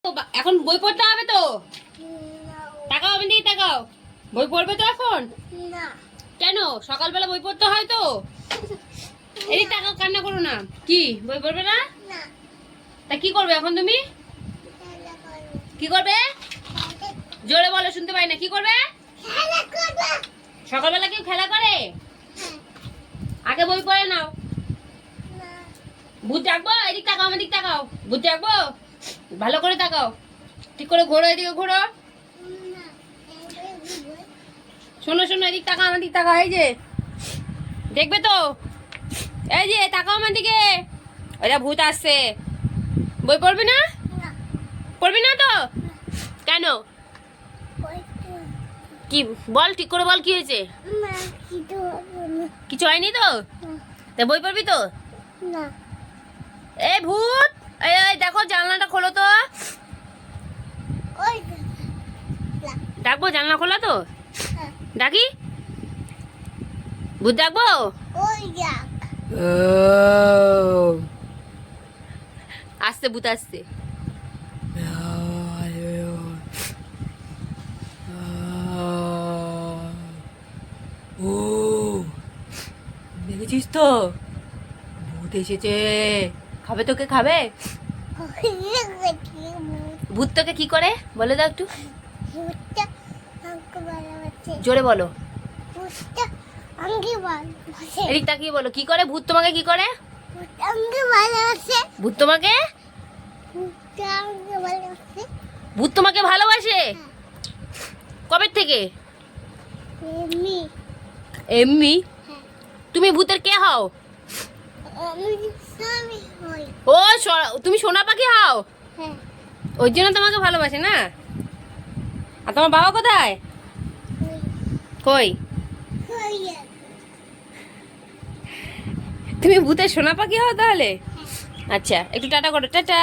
এখন বই পড়তে হবে তো। তাকাও আমি দিকে তাকাও। বই পড়বে তো এখন? না। কেন? সকালবেলা বই পড়তে হয় তো। এদিক তাকাও, কান্না করো না। কি বই পড়বে না? না। তা কি করবে এখন তুমি? খেলা করব। কি করবে? জোরে বলো, শুনতে পাই না। কি করবে? খেলা করব। সকালবেলা কেউ খেলা করে? হ্যাঁ। আগে বই পড়ে নাও। না। ভূত ডাকবো? এদিক তাকাও, আমার দিক তাকাও। ভূত ডাকবো? ভালো করে তাকাও, ঠিক করে ঘোরো, এদিকে ঘোরো। না। এই বই। শোনো শোনো, এদিক তাকাও, আমার দিক তাকাও। এই যে দেখবে তো, এই যে তাকাও আমার দিকে। ওইটা ভূত আসছে। বই পড়বি না? না। পড়বি না তো? কেন? বই তো। কি বল, ঠিক করে বল, কি হয়েছে? না, কিছু হবে না। কিছু হয়নি তো? না। তা বই পড়বি তো? না। এই ভূত, এই এই দেখো, জানলাটা খোলো তো। ওই না। ডাকবো? জানলা খোলা তো? হ্যাঁ। ডাকি? ভূত ডাকবো? ওই যাক। আসছে, ভূত আসছে। ও, দেখেছিস তো, ভূত এসেছে। খাবে তোকে, খাবে? ভূত তোকে কি করে বলে দাও একটু, ভূতটা আমাকে ভালোবাসে। জোরে বলো। ভূতটা আমাকে ভালোবাসে। এদিক তাকিয়ে বলো, কি করে ভূত তোমাকে, কি করে ভূতটা আমাকে ভালোবাসে। ভূত তোমাকে? ভূতটা আমাকে ভালোবাসে। ভূত তোমাকে ভালোবাসে? কবে থেকে? এমনি। এমনি? হ্যাঁ। তুমি ভূতের কে হও? আমি স্বামী হই। ও, তুমি সোনা পাখি হও, হ্যাঁ। ওই জন্য তোমাকে ভালোবাসে না? আর তোমার বাবা কোথায়? কই? হই যাক। তুমি ভূতের সোনা পাখি হও তাহলে? আচ্ছা, একটু টাটা করো, টাটা।